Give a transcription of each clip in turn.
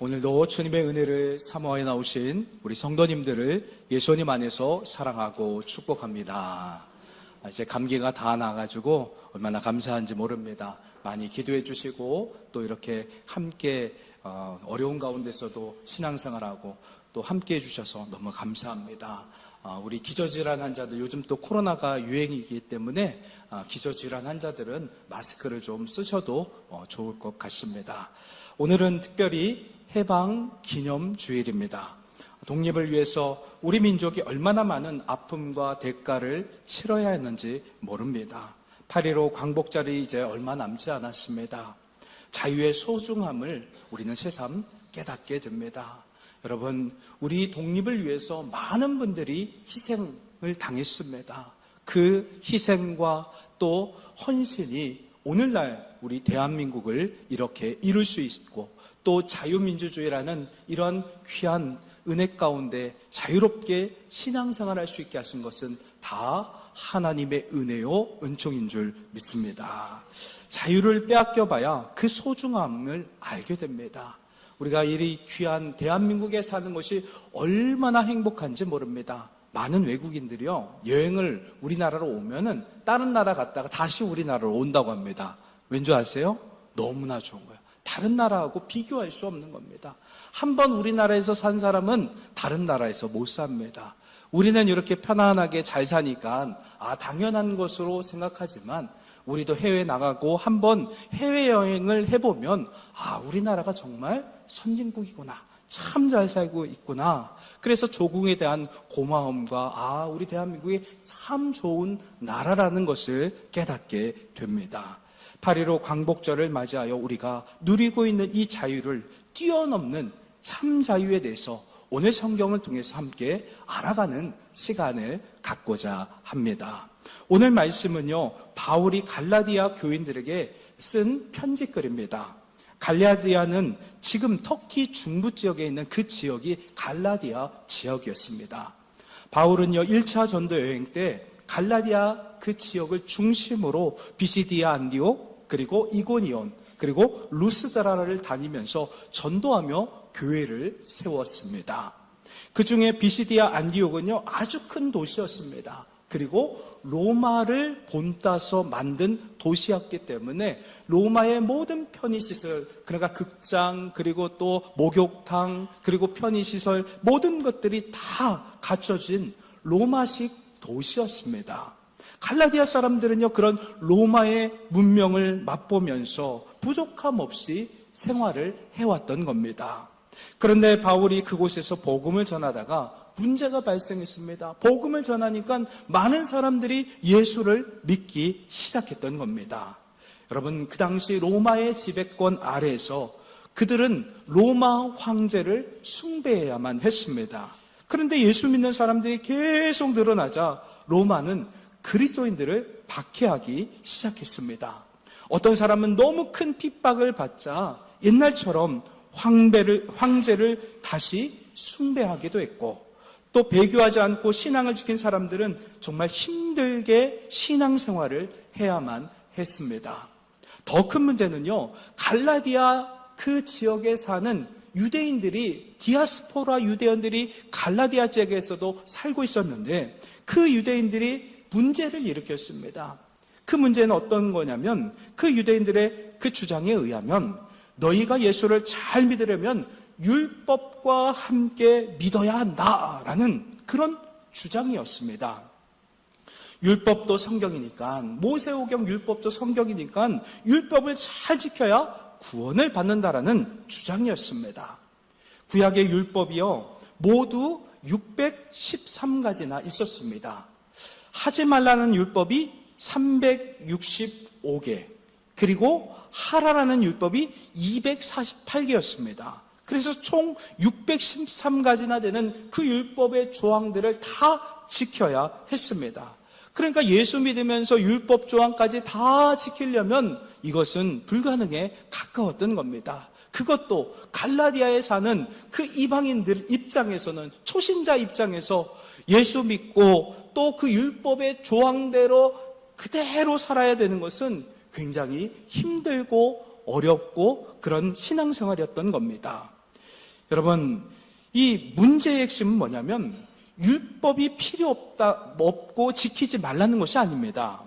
오늘도 주님의 은혜를 사모하여 나오신 우리 성도님들을 예수님 안에서 사랑하고 축복합니다. 이제 감기가 다 나가지고 얼마나 감사한지 모릅니다. 많이 기도해 주시고 또 이렇게 함께 어려운 가운데서도 신앙생활하고 또 함께 해주셔서 너무 감사합니다. 우리 기저질환 환자들, 요즘 또 코로나가 유행이기 때문에 기저질환 환자들은 마스크를 좀 쓰셔도 좋을 것 같습니다. 오늘은 특별히 해방기념주일입니다. 독립을 위해서 우리 민족이 얼마나 많은 아픔과 대가를 치러야 했는지 모릅니다. 8.15 광복절이 이제 얼마 남지 않았습니다. 자유의 소중함을 우리는 새삼 깨닫게 됩니다. 여러분, 우리 독립을 위해서 많은 분들이 희생을 당했습니다. 그 희생과 또 헌신이 오늘날 우리 대한민국을 이렇게 이룰 수 있고 또 자유민주주의라는 이런 귀한 은혜 가운데 자유롭게 신앙생활할 수 있게 하신 것은 다 하나님의 은혜요 은총인 줄 믿습니다. 자유를 빼앗겨봐야 그 소중함을 알게 됩니다. 우리가 이 귀한 대한민국에 사는 것이 얼마나 행복한지 모릅니다. 많은 외국인들이요, 여행을 우리나라로 오면은 다른 나라 갔다가 다시 우리나라로 온다고 합니다. 왠 줄 아세요? 너무나 좋은 거예요. 다른 나라하고 비교할 수 없는 겁니다. 한번 우리나라에서 산 사람은 다른 나라에서 못 삽니다. 우리는 이렇게 편안하게 잘 사니까 당연한 것으로 생각하지만 우리도 해외에 나가고 한번 해외여행을 해보면 우리나라가 정말 선진국이구나, 참 잘 살고 있구나. 그래서 조국에 대한 고마움과 우리 대한민국이 참 좋은 나라라는 것을 깨닫게 됩니다. 8.15 광복절을 맞이하여 우리가 누리고 있는 이 자유를 뛰어넘는 참 자유에 대해서 오늘 성경을 통해서 함께 알아가는 시간을 갖고자 합니다. 오늘 말씀은요, 바울이 갈라디아 교인들에게 쓴 편지글입니다. 갈라디아는 지금 터키 중부 지역에 있는 그 지역이 갈라디아 지역이었습니다. 바울은요, 1차 전도 여행 때 갈라디아 그 지역을 중심으로 비시디아 안디옥, 그리고 이고니온, 그리고 루스드라를 다니면서 전도하며 교회를 세웠습니다. 그 중에 비시디아 안디옥은요, 아주 큰 도시였습니다. 그리고 로마를 본따서 만든 도시였기 때문에 로마의 모든 편의시설, 그러니까 극장, 그리고 또 목욕탕, 그리고 편의시설, 모든 것들이 다 갖춰진 로마식 도시였습니다. 갈라디아 사람들은요, 그런 로마의 문명을 맛보면서 부족함 없이 생활을 해왔던 겁니다. 그런데 바울이 그곳에서 복음을 전하다가 문제가 발생했습니다. 복음을 전하니까 많은 사람들이 예수를 믿기 시작했던 겁니다. 여러분, 그 당시 로마의 지배권 아래에서 그들은 로마 황제를 숭배해야만 했습니다. 그런데 예수 믿는 사람들이 계속 늘어나자 로마는 그리스도인들을 박해하기 시작했습니다. 어떤 사람은 너무 큰 핍박을 받자 옛날처럼 황제를 다시 숭배하기도 했고, 또 배교하지 않고 신앙을 지킨 사람들은 정말 힘들게 신앙생활을 해야만 했습니다. 더 큰 문제는요, 갈라디아 그 지역에 사는 유대인들이, 디아스포라 유대인들이 갈라디아 지역에서도 살고 있었는데 그 유대인들이 문제를 일으켰습니다. 그 문제는 어떤 거냐면, 그 유대인들의 그 주장에 의하면 너희가 예수를 잘 믿으려면 율법과 함께 믿어야 한다라는 그런 주장이었습니다. 율법도 성경이니까, 모세오경 율법도 성경이니까 율법을 잘 지켜야 구원을 받는다라는 주장이었습니다. 구약의 율법이요, 모두 613가지나 있었습니다. 하지 말라는 율법이 365개, 그리고 하라라는 율법이 248개였습니다. 그래서 총 613가지나 되는 그 율법의 조항들을 다 지켜야 했습니다. 그러니까 예수 믿으면서 율법 조항까지 다 지키려면 이것은 불가능에 가까웠던 겁니다. 그것도 갈라디아에 사는 그 이방인들 입장에서는, 초신자 입장에서 예수 믿고 또 그 율법의 조항대로 그대로 살아야 되는 것은 굉장히 힘들고 어렵고 그런 신앙생활이었던 겁니다. 여러분, 이 문제의 핵심은 뭐냐면 율법이 없고 지키지 말라는 것이 아닙니다.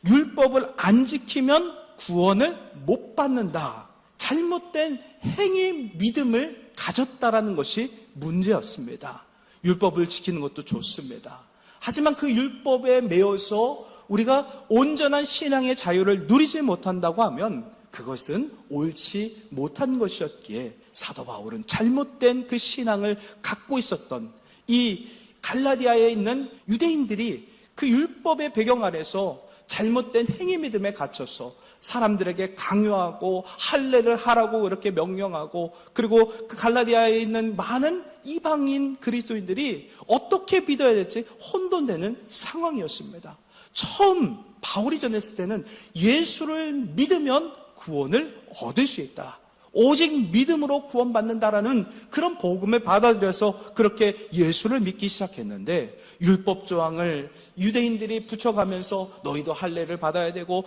율법을 안 지키면 구원을 못 받는다. 잘못된 행위 믿음을 가졌다라는 것이 문제였습니다. 율법을 지키는 것도 좋습니다. 하지만 그 율법에 매여서 우리가 온전한 신앙의 자유를 누리지 못한다고 하면 그것은 옳지 못한 것이었기에 사도 바울은 잘못된 그 신앙을 갖고 있었던 이 갈라디아에 있는 유대인들이 그 율법의 배경 아래서 잘못된 행위 믿음에 갇혀서 사람들에게 강요하고 할례를 하라고 그렇게 명령하고, 그리고 그 갈라디아에 있는 많은 이방인 그리스도인들이 어떻게 믿어야 될지 혼돈되는 상황이었습니다. 처음 바울이 전했을 때는 예수를 믿으면 구원을 얻을 수 있다, 오직 믿음으로 구원받는다라는 그런 복음을 받아들여서 그렇게 예수를 믿기 시작했는데, 율법 조항을 유대인들이 붙여가면서 너희도 할례를 받아야 되고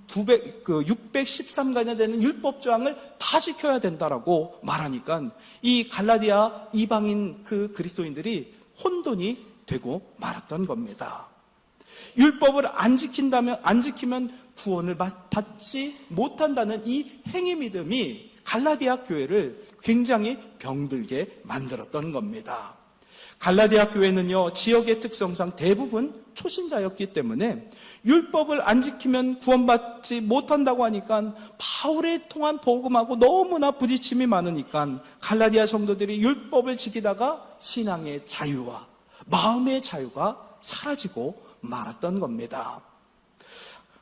613가냐 되는 율법 조항을 다 지켜야 된다라고 말하니까 이 갈라디아 이방인 그 그리스도인들이 혼돈이 되고 말았던 겁니다. 율법을 안 지키면 구원을 받지 못한다는 이 행위 믿음이 갈라디아 교회를 굉장히 병들게 만들었던 겁니다. 갈라디아 교회는요, 지역의 특성상 대부분 초신자였기 때문에 율법을 안 지키면 구원받지 못한다고 하니까 바울에 통한 복음하고 너무나 부딪힘이 많으니까 갈라디아 성도들이 율법을 지키다가 신앙의 자유와 마음의 자유가 사라지고 말았던 겁니다.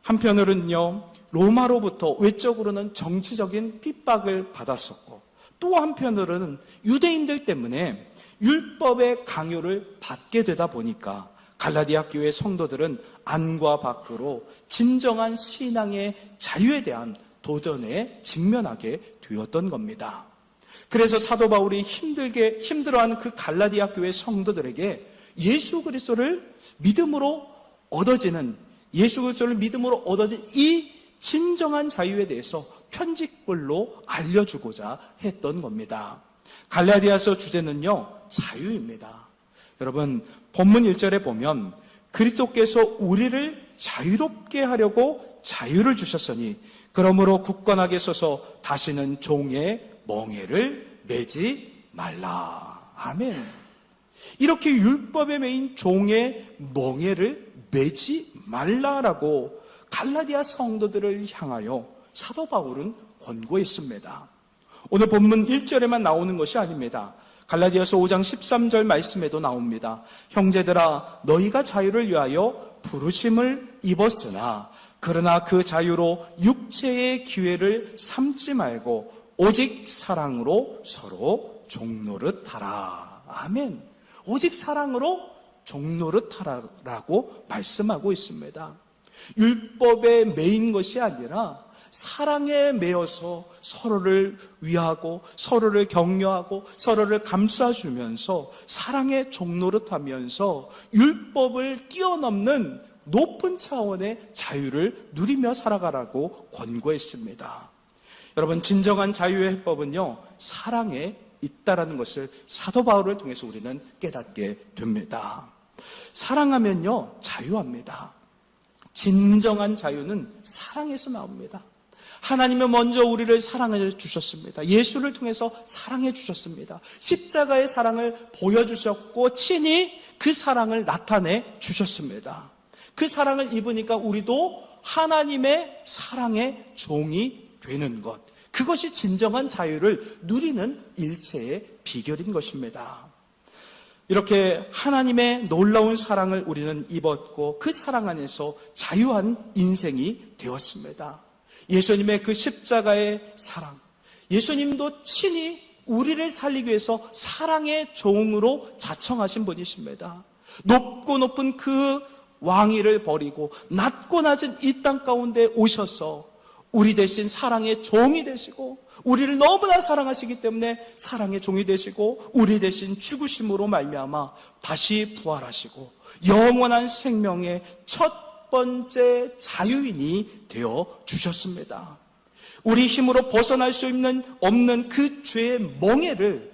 한편으로는요, 로마로부터 외적으로는 정치적인 핍박을 받았었고, 또 한편으로는 유대인들 때문에 율법의 강요를 받게 되다 보니까 갈라디아 교회 성도들은 안과 밖으로 진정한 신앙의 자유에 대한 도전에 직면하게 되었던 겁니다. 그래서 사도 바울이 힘들어하는 그 갈라디아 교회 성도들에게 예수 그리스도를 믿음으로 얻어진 이 진정한 자유에 대해서 편집글로 알려주고자 했던 겁니다. 갈라디아서 주제는요, 자유입니다. 여러분, 본문 1절에 보면 그리스도께서 우리를 자유롭게 하려고 자유를 주셨으니 그러므로 굳건하게 서서 다시는 종의 멍에를 매지 말라. 아멘. 이렇게 율법에 매인 종의 멍에를 매지 말라라고 갈라디아 성도들을 향하여 사도 바울은 권고했습니다. 오늘 본문 1절에만 나오는 것이 아닙니다. 갈라디아서 5장 13절 말씀에도 나옵니다. 형제들아, 너희가 자유를 위하여 부르심을 입었으나 그러나 그 자유로 육체의 기회를 삼지 말고 오직 사랑으로 서로 종노릇하라. 아멘. 오직 사랑으로 종노릇하라라고 말씀하고 있습니다. 율법에 매인 것이 아니라 사랑에 매여서 서로를 위하고 서로를 격려하고 서로를 감싸주면서 사랑의 종노릇하면서 율법을 뛰어넘는 높은 차원의 자유를 누리며 살아가라고 권고했습니다. 여러분, 진정한 자유의 해법은요, 사랑에 있다라는 것을 사도 바울을 통해서 우리는 깨닫게 됩니다. 사랑하면요, 자유합니다. 진정한 자유는 사랑에서 나옵니다. 하나님은 먼저 우리를 사랑해 주셨습니다. 예수를 통해서 사랑해 주셨습니다. 십자가의 사랑을 보여주셨고 친히 그 사랑을 나타내 주셨습니다. 그 사랑을 입으니까 우리도 하나님의 사랑의 종이 되는 것, 그것이 진정한 자유를 누리는 일체의 비결인 것입니다. 이렇게 하나님의 놀라운 사랑을 우리는 입었고 그 사랑 안에서 자유한 인생이 되었습니다. 예수님의 그 십자가의 사랑, 예수님도 친히 우리를 살리기 위해서 사랑의 종으로 자청하신 분이십니다. 높고 높은 그 왕위를 버리고 낮고 낮은 이 땅 가운데 오셔서 우리 대신 사랑의 종이 되시고 우리를 너무나 사랑하시기 때문에 사랑의 종이 되시고 우리 대신 죽으심으로 말미암아 다시 부활하시고 영원한 생명의 첫 번째 자유인이 되어 주셨습니다. 우리 힘으로 벗어날 수 없는 그 죄의 멍에를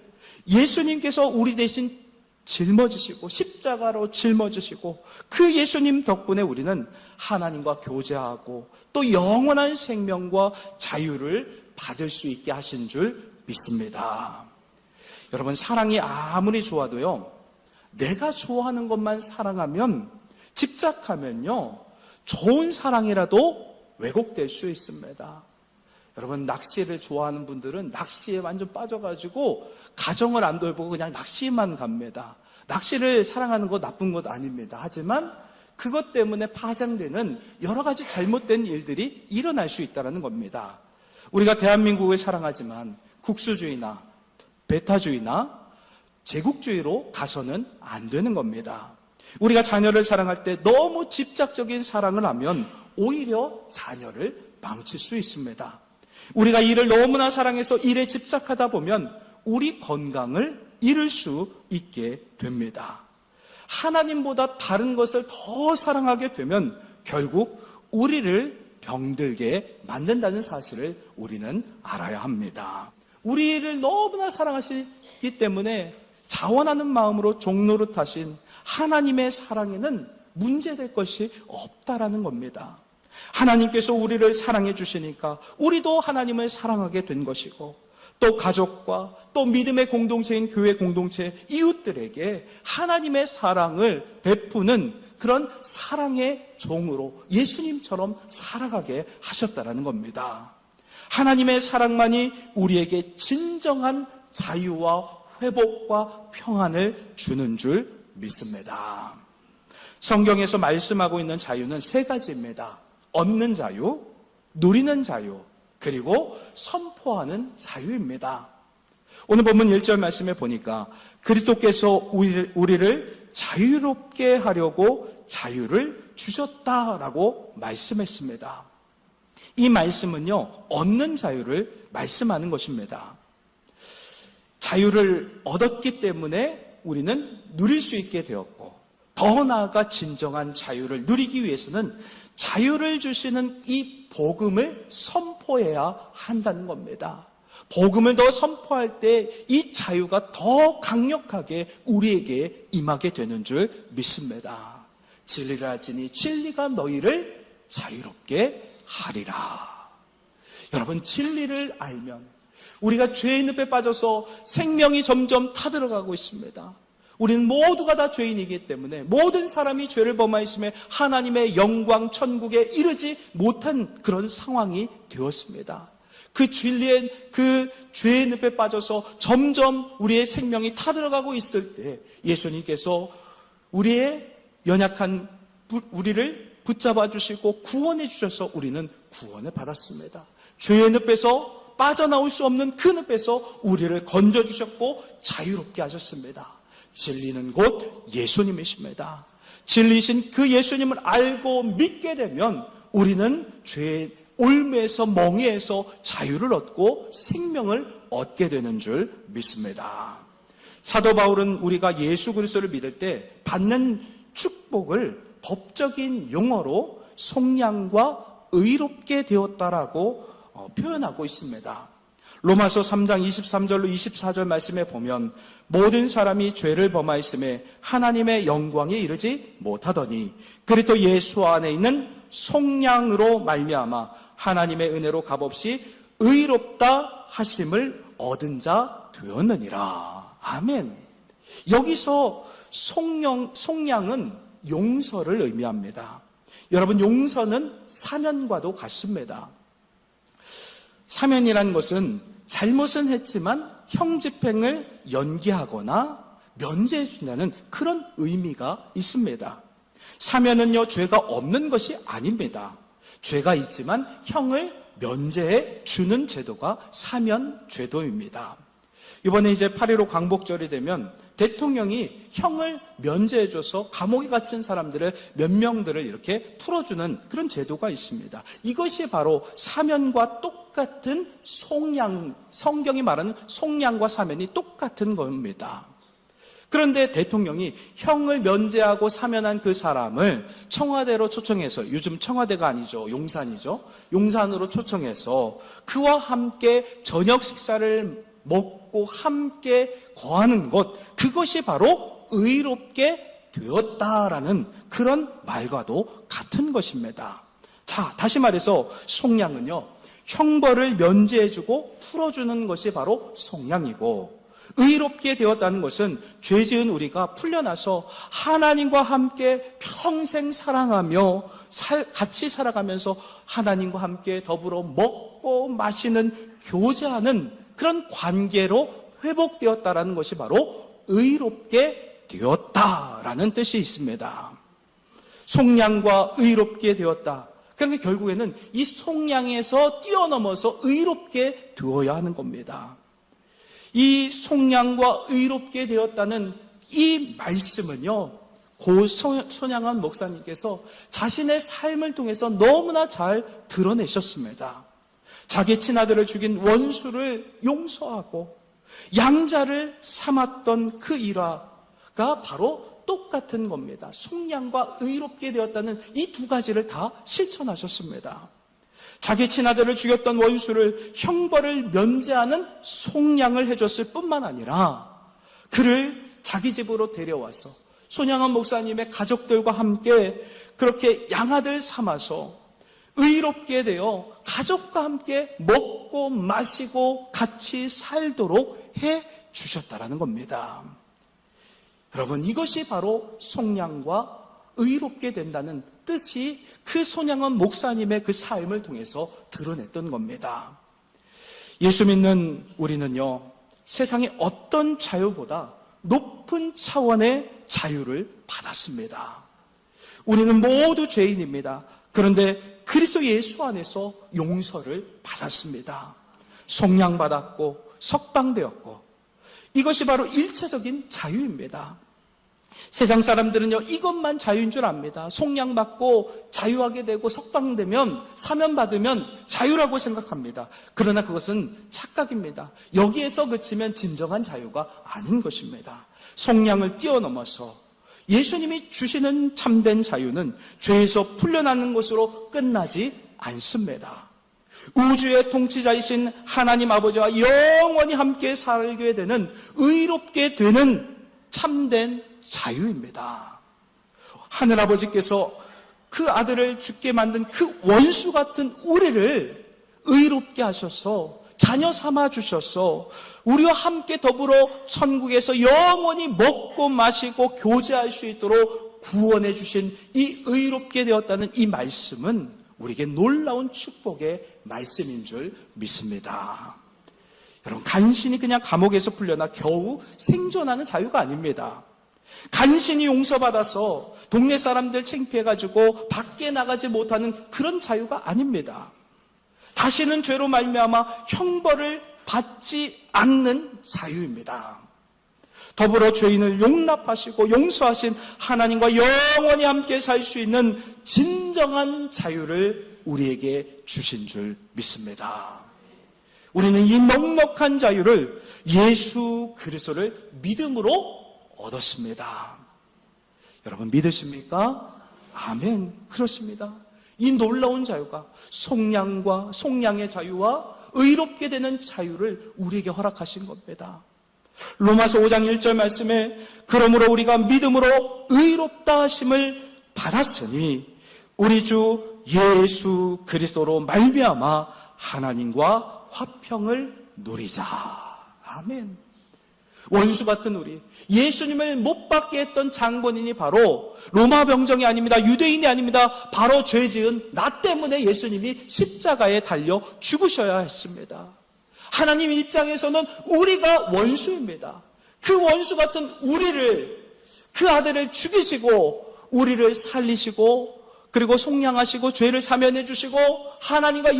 예수님께서 우리 대신 짊어지시고 십자가로 짊어지시고 그 예수님 덕분에 우리는 하나님과 교제하고 또 영원한 생명과 자유를 받을 수 있게 하신 줄 믿습니다. 여러분, 사랑이 아무리 좋아도요, 내가 좋아하는 것만 사랑하면, 집착하면요, 좋은 사랑이라도 왜곡될 수 있습니다. 여러분, 낚시를 좋아하는 분들은 낚시에 완전 빠져가지고 가정을 안 돌보고 그냥 낚시만 갑니다. 낚시를 사랑하는 거 나쁜 것 아닙니다. 하지만 그것 때문에 파생되는 여러 가지 잘못된 일들이 일어날 수 있다는 겁니다. 우리가 대한민국을 사랑하지만 국수주의나 배타주의나 제국주의로 가서는 안 되는 겁니다. 우리가 자녀를 사랑할 때 너무 집착적인 사랑을 하면 오히려 자녀를 망칠 수 있습니다. 우리가 일을 너무나 사랑해서 일에 집착하다 보면 우리 건강을 잃을 수 있게 됩니다. 하나님보다 다른 것을 더 사랑하게 되면 결국 우리를 병들게 만든다는 사실을 우리는 알아야 합니다. 우리를 너무나 사랑하시기 때문에 자원하는 마음으로 종노릇하신 하나님의 사랑에는 문제될 것이 없다라는 겁니다. 하나님께서 우리를 사랑해 주시니까 우리도 하나님을 사랑하게 된 것이고 또 가족과 또 믿음의 공동체인 교회 공동체 이웃들에게 하나님의 사랑을 베푸는 그런 사랑의 종으로 예수님처럼 살아가게 하셨다는 겁니다. 하나님의 사랑만이 우리에게 진정한 자유와 회복과 평안을 주는 줄 믿습니다. 성경에서 말씀하고 있는 자유는 세 가지입니다. 얻는 자유, 누리는 자유, 그리고 선포하는 자유입니다. 오늘 본문 1절 말씀에 보니까 그리스도께서 우리를 자유롭게 하려고 자유를 주셨다라고 말씀했습니다. 이 말씀은요, 얻는 자유를 말씀하는 것입니다. 자유를 얻었기 때문에 우리는 누릴 수 있게 되었고, 더 나아가 진정한 자유를 누리기 위해서는 자유를 주시는 이 복음을 선포해야 한다는 겁니다. 복음을 더 선포할 때 이 자유가 더 강력하게 우리에게 임하게 되는 줄 믿습니다. 진리를 알지니 진리가 너희를 자유롭게 하리라. 여러분, 진리를 알면 우리가 죄의 늪에 빠져서 생명이 점점 타들어가고 있습니다. 우리는 모두가 다 죄인이기 때문에 모든 사람이 죄를 범하였음에 하나님의 영광 천국에 이르지 못한 그런 상황이 되었습니다. 그 진리의 그 죄의 늪에 빠져서 점점 우리의 생명이 타들어가고 있을 때 예수님께서 우리의 연약한 우리를 붙잡아 주시고 구원해 주셔서 우리는 구원을 받았습니다. 죄의 늪에서 빠져나올 수 없는 그 늪에서 우리를 건져주셨고 자유롭게 하셨습니다. 진리는 곧 예수님이십니다. 진리신 그 예수님을 알고 믿게 되면 우리는 죄의 올무에서 멍에에서 자유를 얻고 생명을 얻게 되는 줄 믿습니다. 사도 바울은 우리가 예수 그리스도를 믿을 때 받는 축복을 법적인 용어로 속량과 의롭게 되었다라고 표현하고 있습니다. 로마서 3장 23절로 24절 말씀에 보면 모든 사람이 죄를 범하였음에 하나님의 영광에 이르지 못하더니 그리스도 예수 안에 있는 속량으로 말미암아 하나님의 은혜로 값없이 의롭다 하심을 얻은 자 되었느니라. 아멘. 여기서 속량은 용서를 의미합니다. 여러분, 용서는 사면과도 같습니다. 사면이라는 것은 잘못은 했지만 형집행을 연기하거나 면제해 준다는 그런 의미가 있습니다. 사면은요, 죄가 없는 것이 아닙니다. 죄가 있지만 형을 면제해 주는 제도가 사면 제도입니다. 이번에 이제 8.15 광복절이 되면 대통령이 형을 면제해줘서 감옥에 갇힌 사람들을 몇 명들을 이렇게 풀어주는 그런 제도가 있습니다. 이것이 바로 사면과 똑같은 속량, 성경이 말하는 속량과 사면이 똑같은 겁니다. 그런데 대통령이 형을 면제하고 사면한 그 사람을 청와대로 초청해서, 요즘 청와대가 아니죠, 용산이죠, 용산으로 초청해서 그와 함께 저녁 식사를 먹고 먹고 함께 거하는 것, 그것이 바로 의롭게 되었다라는 그런 말과도 같은 것입니다. 자, 다시 말해서 속량은요, 형벌을 면제해주고 풀어주는 것이 바로 속량이고, 의롭게 되었다는 것은 죄 지은 우리가 풀려나서 하나님과 함께 평생 사랑하며 같이 살아가면서 하나님과 함께 더불어 먹고 마시는, 교제하는 그런 관계로 회복되었다라는 것이 바로 의롭게 되었다라는 뜻이 있습니다. 속량과 의롭게 되었다. 그러니까 결국에는 이 속량에서 뛰어넘어서 의롭게 되어야 하는 겁니다. 이 속량과 의롭게 되었다는 이 말씀은요, 고 손양한 목사님께서 자신의 삶을 통해서 너무나 잘 드러내셨습니다. 자기 친아들을 죽인 원수를 용서하고 양자를 삼았던 그 일화가 바로 똑같은 겁니다. 속량과 의롭게 되었다는 이 두 가지를 다 실천하셨습니다. 자기 친아들을 죽였던 원수를 형벌을 면제하는 속량을 해줬을 뿐만 아니라 그를 자기 집으로 데려와서 손양원 목사님의 가족들과 함께 그렇게 양아들 삼아서 의롭게 되어 가족과 함께 먹고 마시고 같이 살도록 해 주셨다라는 겁니다. 여러분, 이것이 바로 속량과 의롭게 된다는 뜻이 그 손양원 목사님의 그 삶을 통해서 드러냈던 겁니다. 예수 믿는 우리는요, 세상의 어떤 자유보다 높은 차원의 자유를 받았습니다. 우리는 모두 죄인입니다. 그런데 그리스도 예수 안에서 용서를 받았습니다. 속량받았고 석방되었고, 이것이 바로 일차적인 자유입니다. 세상 사람들은요, 이것만 자유인 줄 압니다. 속량받고 자유하게 되고 석방되면, 사면받으면 자유라고 생각합니다. 그러나 그것은 착각입니다. 여기에서 그치면 진정한 자유가 아닌 것입니다. 속량을 뛰어넘어서 예수님이 주시는 참된 자유는 죄에서 풀려나는 것으로 끝나지 않습니다. 우주의 통치자이신 하나님 아버지와 영원히 함께 살게 되는, 의롭게 되는 참된 자유입니다. 하늘아버지께서 그 아들을 죽게 만든 그 원수 같은 우리를 의롭게 하셔서 자녀 삼아 주셔서 우리와 함께 더불어 천국에서 영원히 먹고 마시고 교제할 수 있도록 구원해 주신 이 의롭게 되었다는 이 말씀은 우리에게 놀라운 축복의 말씀인 줄 믿습니다. 여러분, 간신히 그냥 감옥에서 풀려나 겨우 생존하는 자유가 아닙니다. 간신히 용서받아서 동네 사람들 창피해가지고 밖에 나가지 못하는 그런 자유가 아닙니다. 다시는 죄로 말미암아 형벌을 받지 않는 자유입니다. 더불어 죄인을 용납하시고 용서하신 하나님과 영원히 함께 살 수 있는 진정한 자유를 우리에게 주신 줄 믿습니다. 우리는 이 넉넉한 자유를 예수 그리스도를 믿음으로 얻었습니다. 여러분, 믿으십니까? 아멘. 그렇습니다. 이 놀라운 자유가 속량과 속량의 자유와 의롭게 되는 자유를 우리에게 허락하신 겁니다. 로마서 5장 1절 말씀에 그러므로 우리가 믿음으로 의롭다 하심을 받았으니 우리 주 예수 그리스도로 말미암아 하나님과 화평을 누리자. 아멘. 원수 같은 우리, 예수님을 못 받게 했던 장본인이 바로 로마 병정이 아닙니다. 유대인이 아닙니다. 바로 죄 지은 나 때문에 예수님이 십자가에 달려 죽으셔야 했습니다. 하나님 입장에서는 우리가 원수입니다. 그 원수 같은 우리를, 그 아들을 죽이시고 우리를 살리시고 그리고 속량하시고 죄를 사면해 주시고 하나님과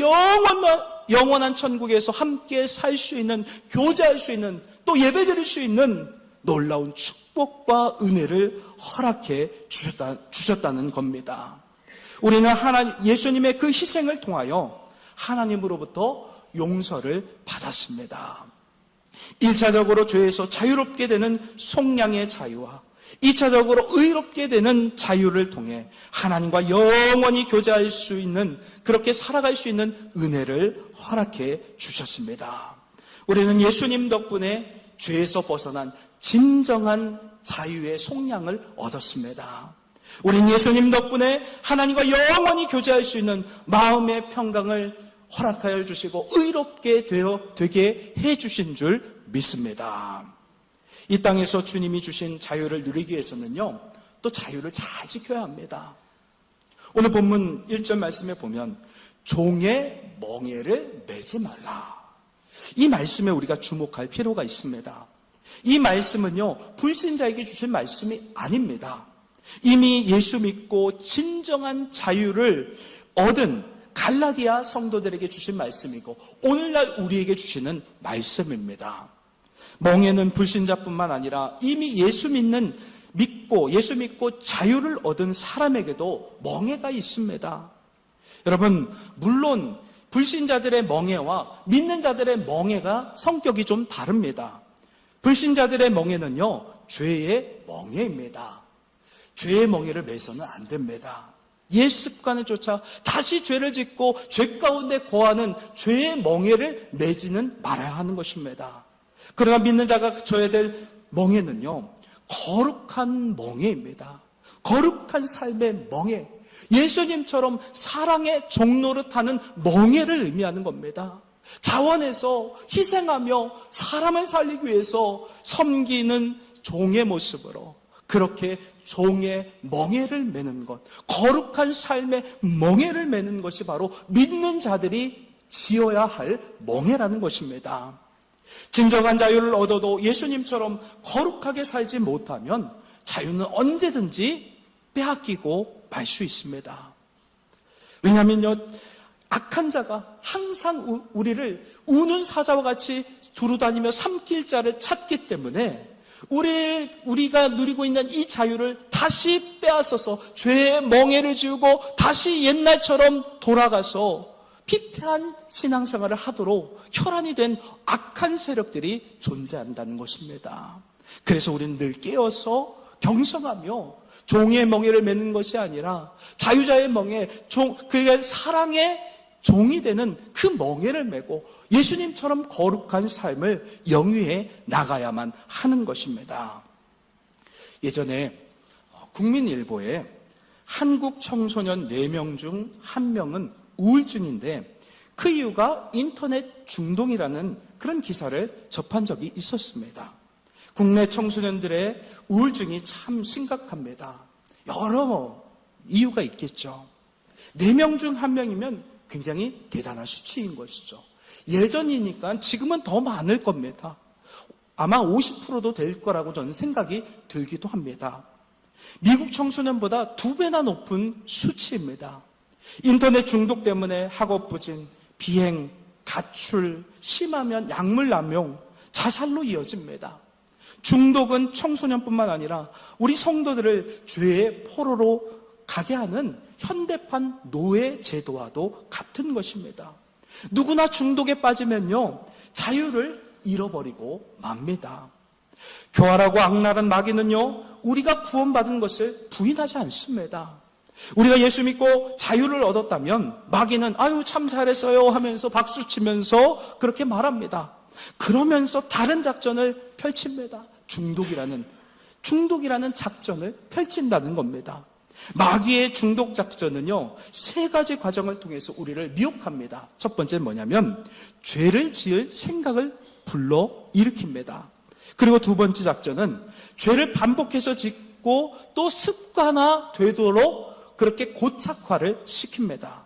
영원한 천국에서 함께 살 수 있는, 교제할 수 있는, 또 예배드릴 수 있는 놀라운 축복과 은혜를 허락해 주셨다는 겁니다. 우리는 예수님의 그 희생을 통하여 하나님으로부터 용서를 받았습니다. 1차적으로 죄에서 자유롭게 되는 속량의 자유와 2차적으로 의롭게 되는 자유를 통해 하나님과 영원히 교제할 수 있는, 그렇게 살아갈 수 있는 은혜를 허락해 주셨습니다. 우리는 예수님 덕분에 죄에서 벗어난 진정한 자유의 속량을 얻었습니다. 우린 예수님 덕분에 하나님과 영원히 교제할 수 있는 마음의 평강을 허락하여 주시고 의롭게 되게 해주신 줄 믿습니다. 이 땅에서 주님이 주신 자유를 누리기 위해서는요, 또 자유를 잘 지켜야 합니다. 오늘 본문 1절 말씀에 보면 종의 멍에를 매지 말라. 이 말씀에 우리가 주목할 필요가 있습니다. 이 말씀은요, 불신자에게 주신 말씀이 아닙니다. 이미 예수 믿고 진정한 자유를 얻은 갈라디아 성도들에게 주신 말씀이고 오늘날 우리에게 주시는 말씀입니다. 멍에는 불신자뿐만 아니라 이미 예수 믿고 자유를 얻은 사람에게도 멍에가 있습니다. 여러분, 물론 불신자들의 멍에와 믿는 자들의 멍에가 성격이 좀 다릅니다. 불신자들의 멍에는요, 죄의 멍에입니다. 죄의 멍에를 매서는 안 됩니다. 옛 습관을 쫓아 다시 죄를 짓고 죄 가운데 거하는 죄의 멍에를 매지는 말아야 하는 것입니다. 그러나 믿는 자가 져야 될 멍에는요, 거룩한 멍에입니다. 거룩한 삶의 멍에, 예수님처럼 사랑의 종노릇하는 멍에를 의미하는 겁니다. 자원해서 희생하며 사람을 살리기 위해서 섬기는 종의 모습으로 그렇게 종의 멍에를 매는 것, 거룩한 삶의 멍에를 매는 것이 바로 믿는 자들이 지어야 할 멍에라는 것입니다. 진정한 자유를 얻어도 예수님처럼 거룩하게 살지 못하면 자유는 언제든지 빼앗기고 말 수 있습니다. 왜냐하면요, 악한 자가 항상 우리를 우는 사자와 같이 두루다니며 삼킬 자를 찾기 때문에 우리가 누리고 있는 이 자유를 다시 빼앗아서 죄의 멍에를 지우고 다시 옛날처럼 돌아가서 피폐한 신앙생활을 하도록 혈안이 된 악한 세력들이 존재한다는 것입니다. 그래서 우리는 늘 깨어서 경성하며 종의 멍에를 매는 것이 아니라 자유자의 멍에, 그게 사랑의 종이 되는 그 멍에를 메고 예수님처럼 거룩한 삶을 영위해 나가야만 하는 것입니다. 예전에 국민일보에 한국 청소년 4명 중 1명은 우울증인데 그 이유가 인터넷 중독이라는 그런 기사를 접한 적이 있었습니다. 국내 청소년들의 우울증이 참 심각합니다. 여러 이유가 있겠죠. 4명 중 1명이면 굉장히 대단한 수치인 것이죠. 예전이니까 지금은 더 많을 겁니다. 아마 50%도 될 거라고 저는 생각이 들기도 합니다. 미국 청소년보다 2배나 높은 수치입니다. 인터넷 중독 때문에 학업 부진, 비행, 가출, 심하면 약물 남용, 자살로 이어집니다. 중독은 청소년뿐만 아니라 우리 성도들을 죄의 포로로 가게 하는 현대판 노예 제도와도 같은 것입니다. 누구나 중독에 빠지면요, 자유를 잃어버리고 맙니다. 교활하고 악랄한 마귀는요, 우리가 구원받은 것을 부인하지 않습니다. 우리가 예수 믿고 자유를 얻었다면 마귀는 아유 참 잘했어요 하면서 박수치면서 그렇게 말합니다. 그러면서 다른 작전을 펼칩니다. 중독이라는 작전을 펼친다는 겁니다. 마귀의 중독 작전은요, 3가지 과정을 통해서 우리를 미혹합니다. 첫 번째는 뭐냐면 죄를 지을 생각을 불러일으킵니다. 그리고 2번째 작전은 죄를 반복해서 짓고 또 습관화 되도록 그렇게 고착화를 시킵니다.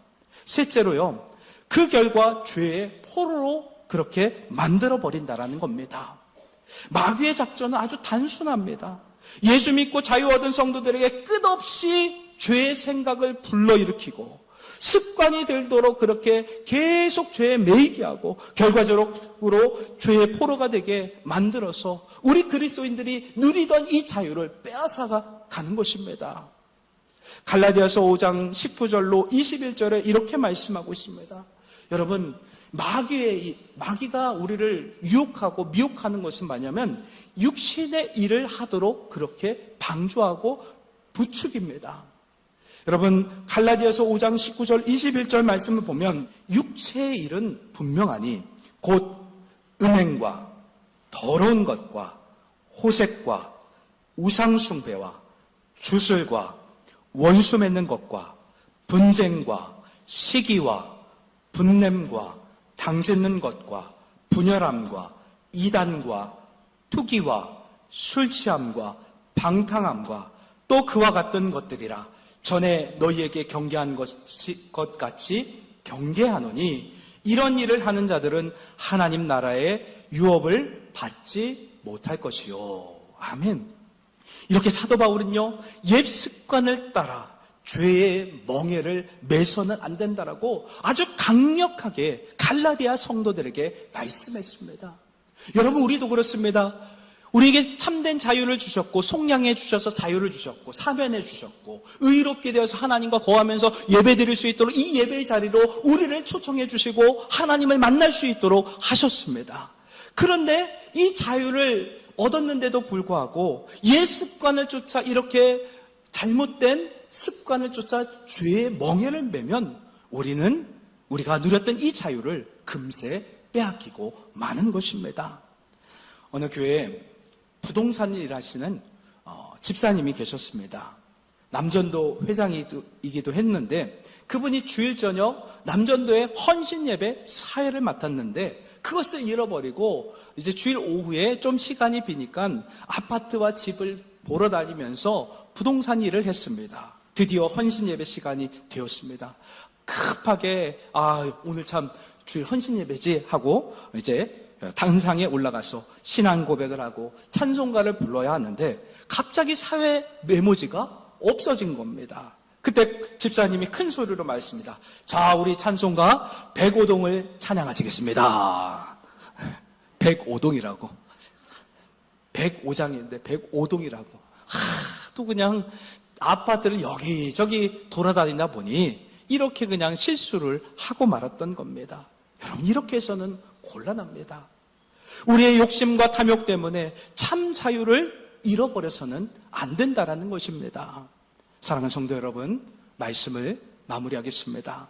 셋째로요, 그 결과 죄의 포로로 그렇게 만들어버린다라는 겁니다. 마귀의 작전은 아주 단순합니다. 예수 믿고 자유 얻은 성도들에게 끝없이 죄의 생각을 불러일으키고 습관이 들도록 그렇게 계속 죄에 매이게 하고 결과적으로 죄의 포로가 되게 만들어서 우리 그리스도인들이 누리던 이 자유를 빼앗아 가는 것입니다. 갈라디아서 5장 19절로 21절에 이렇게 말씀하고 있습니다. 여러분, 마귀가 우리를 유혹하고 미혹하는 것은 뭐냐면 육신의 일을 하도록 그렇게 방조하고 부추깁니다. 여러분, 갈라디아서 5장 19절 21절 말씀을 보면 육체의 일은 분명하니 곧 음행과 더러운 것과 호색과 우상숭배와 주술과 원수 맺는 것과 분쟁과 시기와 분냄과 당짓는 것과 분열함과 이단과 투기와 술취함과 방탕함과 또 그와 같은 것들이라. 전에 너희에게 경계한 것 같이 경계하노니 이런 일을 하는 자들은 하나님 나라의 유업을 받지 못할 것이요. 아멘. 이렇게 사도 바울은요, 옛 습관을 따라 죄의 멍에를 매서는 안 된다라고 아주 강력하게 갈라디아 성도들에게 말씀했습니다. 여러분, 우리도 그렇습니다. 우리에게 참된 자유를 주셨고, 속량해 주셔서 자유를 주셨고, 사면해 주셨고, 의롭게 되어서 하나님과 거하면서 예배 드릴 수 있도록 이 예배의 자리로 우리를 초청해 주시고 하나님을 만날 수 있도록 하셨습니다. 그런데 이 자유를 얻었는데도 불구하고 옛 습관을 쫓아 이렇게 잘못된 습관을 쫓아 죄의 멍에를 매면 우리가 누렸던 이 자유를 금세 빼앗기고 마는 것입니다. 어느 교회에 부동산 일 하시는 집사님이 계셨습니다. 남전도 회장이기도 했는데 그분이 주일 저녁 남전도의 헌신 예배 사회를 맡았는데 그것을 잃어버리고 이제 주일 오후에 좀 시간이 비니까 아파트와 집을 보러 다니면서 부동산 일을 했습니다. 드디어 헌신 예배 시간이 되었습니다. 급하게 오늘 참 주일 헌신 예배지 하고 이제 단상에 올라가서 신앙 고백을 하고 찬송가를 불러야 하는데 갑자기 사회 메모지가 없어진 겁니다. 그때 집사님이 큰 소리로 말했습니다. 자, 우리 찬송가 105동을 찬양하시겠습니다. 105동이라고. 105장인데 105동이라고. 또 그냥 아파트를 여기저기 돌아다니다 보니 이렇게 그냥 실수를 하고 말았던 겁니다. 여러분, 이렇게 해서는 곤란합니다. 우리의 욕심과 탐욕 때문에 참 자유를 잃어버려서는 안 된다라는 것입니다. 사랑하는 성도 여러분, 말씀을 마무리하겠습니다.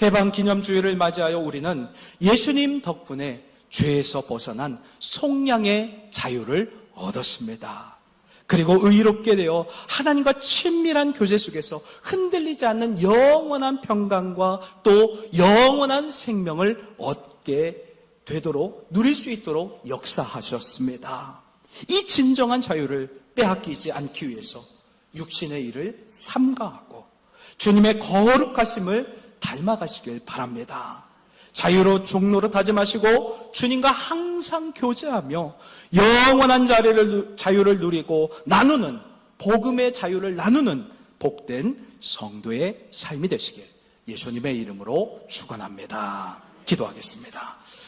해방 기념주일을 맞이하여 우리는 예수님 덕분에 죄에서 벗어난 속량의 자유를 얻었습니다. 그리고 의롭게 되어 하나님과 친밀한 교제 속에서 흔들리지 않는 영원한 평강과 또 영원한 생명을 얻게 되도록 누릴 수 있도록 역사하셨습니다. 이 진정한 자유를 빼앗기지 않기 위해서 육신의 일을 삼가하고 주님의 거룩하심을 닮아가시길 바랍니다. 자유로 종로로 다짐하시고 주님과 항상 교제하며 영원한 자유를 누리고 나누는 복음의 자유를 나누는 복된 성도의 삶이 되시길 예수님의 이름으로 축원합니다. 기도하겠습니다.